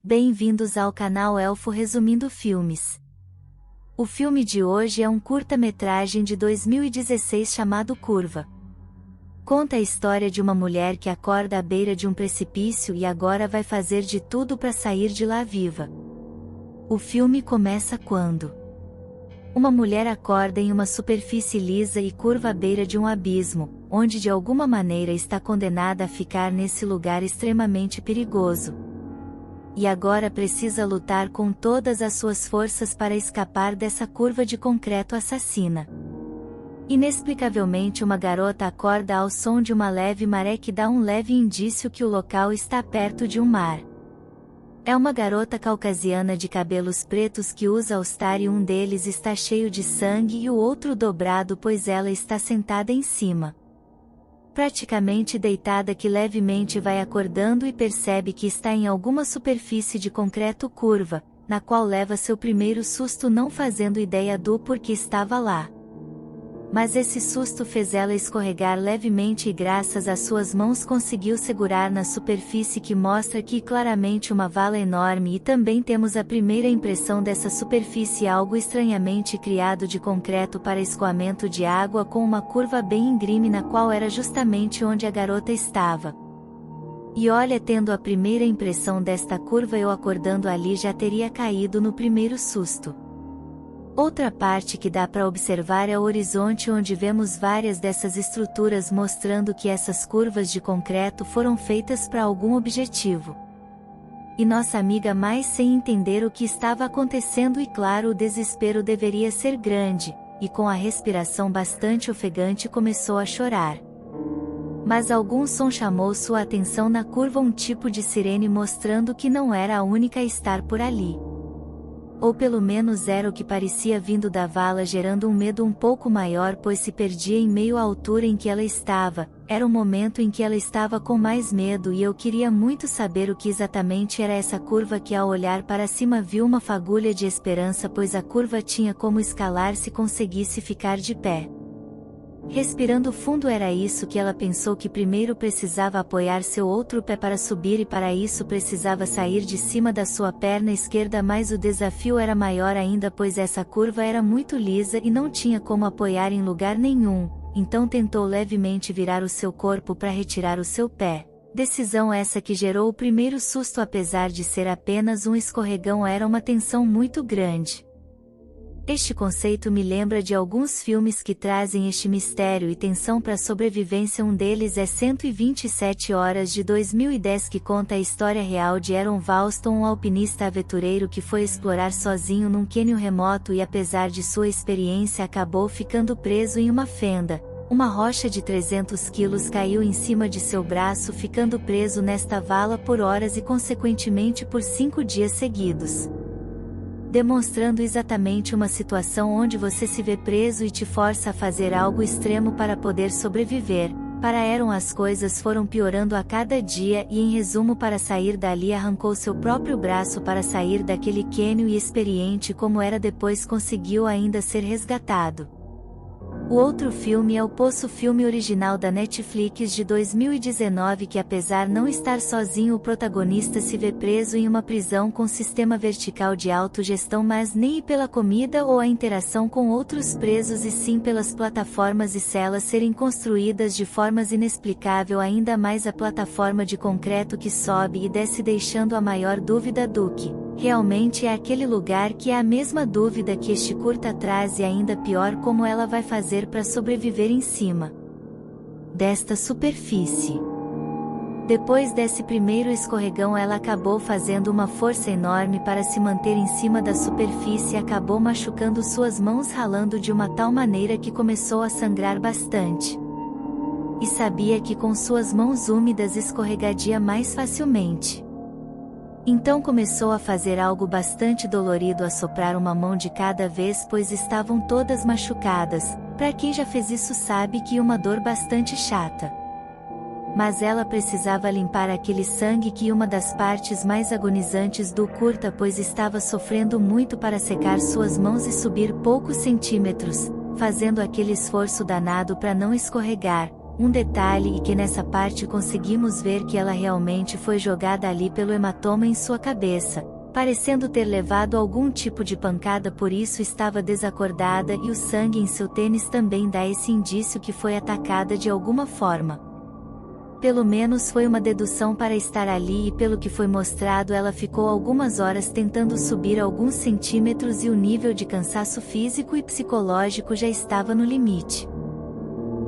Bem-vindos ao canal Elfo Resumindo Filmes. O filme de hoje é um curta-metragem de 2016 chamado Curva. Conta a história de uma mulher que acorda à beira de um precipício e agora vai fazer de tudo para sair de lá viva. O filme começa quando uma mulher acorda em uma superfície lisa e curva à beira de um abismo, onde de alguma maneira está condenada a ficar nesse lugar extremamente perigoso. E agora precisa lutar com todas as suas forças para escapar dessa curva de concreto assassina. Inexplicavelmente uma garota acorda ao som de uma leve maré que dá um leve indício que o local está perto de um mar. É uma garota caucasiana de cabelos pretos que usa all-star e um deles está cheio de sangue e o outro dobrado pois ela está sentada em cima. Praticamente deitada que levemente vai acordando e percebe que está em alguma superfície de concreto curva, na qual leva seu primeiro susto não fazendo ideia do porquê estava lá. Mas esse susto fez ela escorregar levemente e graças às suas mãos conseguiu segurar na superfície que mostra aqui claramente uma vala enorme e também temos a primeira impressão dessa superfície algo estranhamente criado de concreto para escoamento de água com uma curva bem íngreme na qual era justamente onde a garota estava. E olha, tendo a primeira impressão desta curva eu acordando ali já teria caído no primeiro susto. Outra parte que dá para observar é o horizonte onde vemos várias dessas estruturas mostrando que essas curvas de concreto foram feitas para algum objetivo. E nossa amiga mais sem entender o que estava acontecendo e claro o desespero deveria ser grande, e com a respiração bastante ofegante começou a chorar. Mas algum som chamou sua atenção na curva, um tipo de sirene mostrando que não era a única a estar por ali. Ou pelo menos era o que parecia vindo da vala, gerando um medo um pouco maior pois se perdia em meio à altura em que ela estava. Era o momento em que ela estava com mais medo e eu queria muito saber o que exatamente era essa curva que ao olhar para cima viu uma fagulha de esperança pois a curva tinha como escalar se conseguisse ficar de pé. Respirando fundo era isso que ela pensou, que primeiro precisava apoiar seu outro pé para subir e para isso precisava sair de cima da sua perna esquerda, mas o desafio era maior ainda pois essa curva era muito lisa e não tinha como apoiar em lugar nenhum, então tentou levemente virar o seu corpo para retirar o seu pé. Decisão essa que gerou o primeiro susto, apesar de ser apenas um escorregão era uma tensão muito grande. Este conceito me lembra de alguns filmes que trazem este mistério e tensão para a sobrevivência. Um deles é 127 Horas de 2010, que conta a história real de Aaron Valston, um alpinista aventureiro que foi explorar sozinho num cânion remoto e apesar de sua experiência acabou ficando preso em uma fenda. Uma rocha de 300 quilos caiu em cima de seu braço, ficando preso nesta vala por horas e consequentemente por 5 dias seguidos. Demonstrando exatamente uma situação onde você se vê preso e te força a fazer algo extremo para poder sobreviver. Para Aaron as coisas foram piorando a cada dia e em resumo para sair dali arrancou seu próprio braço para sair daquele cânion e experiente como era depois conseguiu ainda ser resgatado. O outro filme é o Poço, filme original da Netflix de 2019 que apesar não estar sozinho o protagonista se vê preso em uma prisão com sistema vertical de autogestão, mas nem pela comida ou a interação com outros presos e sim pelas plataformas e celas serem construídas de formas inexplicável, ainda mais a plataforma de concreto que sobe e desce deixando a maior dúvida do que realmente é aquele lugar, que é a mesma dúvida que este curta traz e ainda pior como ela vai fazer para sobreviver em cima desta superfície. Depois desse primeiro escorregão ela acabou fazendo uma força enorme para se manter em cima da superfície e acabou machucando suas mãos, ralando de uma tal maneira que começou a sangrar bastante. E sabia que com suas mãos úmidas escorregaria mais facilmente. Então começou a fazer algo bastante dolorido, a soprar uma mão de cada vez pois estavam todas machucadas. Para quem já fez isso sabe que uma dor bastante chata. Mas ela precisava limpar aquele sangue, que uma das partes mais agonizantes do curta pois estava sofrendo muito para secar suas mãos e subir poucos centímetros, fazendo aquele esforço danado para não escorregar. Um detalhe é que nessa parte conseguimos ver que ela realmente foi jogada ali pelo hematoma em sua cabeça, parecendo ter levado algum tipo de pancada, por isso estava desacordada, e o sangue em seu tênis também dá esse indício que foi atacada de alguma forma. Pelo menos foi uma dedução para estar ali, e pelo que foi mostrado ela ficou algumas horas tentando subir alguns centímetros e o nível de cansaço físico e psicológico já estava no limite.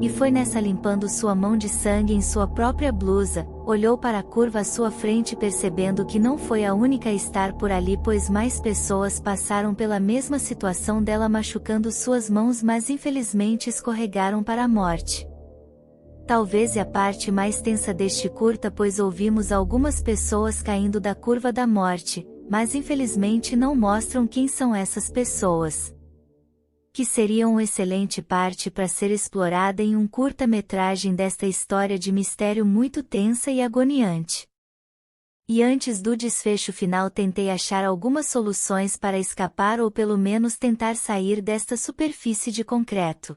E foi nessa, limpando sua mão de sangue em sua própria blusa, olhou para a curva à sua frente, percebendo que não foi a única a estar por ali, pois mais pessoas passaram pela mesma situação dela, machucando suas mãos, mas infelizmente escorregaram para a morte. Talvez é a parte mais tensa deste curta, pois ouvimos algumas pessoas caindo da curva da morte, mas infelizmente não mostram quem são essas pessoas. Que seria uma excelente parte para ser explorada em um curta-metragem desta história de mistério muito tensa e agoniante. E antes do desfecho final tentei achar algumas soluções para escapar ou pelo menos tentar sair desta superfície de concreto.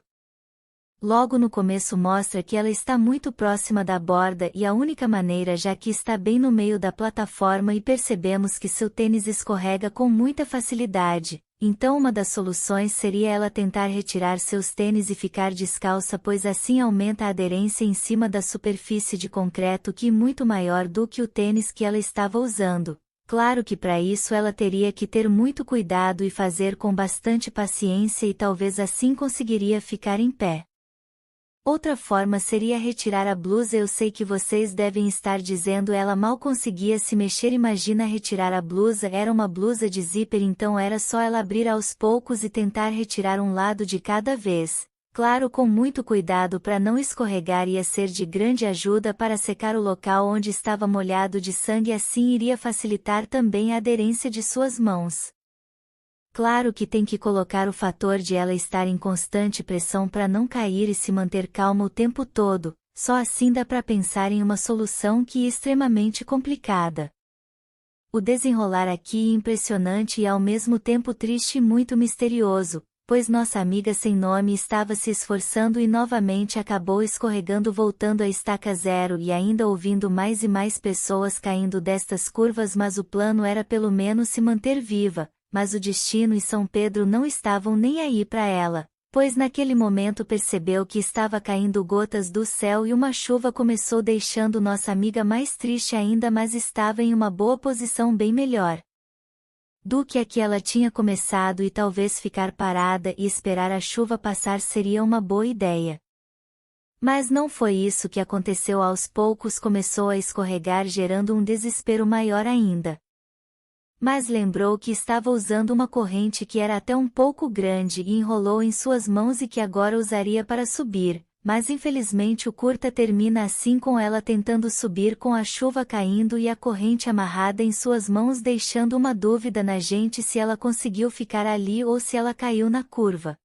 Logo no começo mostra que ela está muito próxima da borda e a única maneira, já que está bem no meio da plataforma e percebemos que seu tênis escorrega com muita facilidade, então uma das soluções seria ela tentar retirar seus tênis e ficar descalça, pois assim aumenta a aderência em cima da superfície de concreto, que é muito maior do que o tênis que ela estava usando. Claro que para isso ela teria que ter muito cuidado e fazer com bastante paciência, e talvez assim conseguiria ficar em pé. Outra forma seria retirar a blusa. Eu sei que vocês devem estar dizendo, ela mal conseguia se mexer. Imagina retirar a blusa, era uma blusa de zíper, então era só ela abrir aos poucos e tentar retirar um lado de cada vez. Claro, com muito cuidado para não escorregar, ia ser de grande ajuda para secar o local onde estava molhado de sangue, assim iria facilitar também a aderência de suas mãos. Claro que tem que colocar o fator de ela estar em constante pressão para não cair e se manter calma o tempo todo, só assim dá para pensar em uma solução que é extremamente complicada. O desenrolar aqui é impressionante e ao mesmo tempo triste e muito misterioso, pois nossa amiga sem nome estava se esforçando e novamente acabou escorregando, voltando à estaca zero e ainda ouvindo mais e mais pessoas caindo destas curvas, mas o plano era pelo menos se manter viva. Mas o destino e São Pedro não estavam nem aí para ela, pois naquele momento percebeu que estava caindo gotas do céu e uma chuva começou, deixando nossa amiga mais triste ainda, mas estava em uma boa posição, bem melhor do que a que ela tinha começado, e talvez ficar parada e esperar a chuva passar seria uma boa ideia. Mas não foi isso que aconteceu. Aos poucos começou a escorregar, gerando um desespero maior ainda. Mas lembrou que estava usando uma corrente que era até um pouco grande e enrolou em suas mãos e que agora usaria para subir, mas infelizmente o curta termina assim, com ela tentando subir com a chuva caindo e a corrente amarrada em suas mãos, deixando uma dúvida na gente se ela conseguiu ficar ali ou se ela caiu na curva.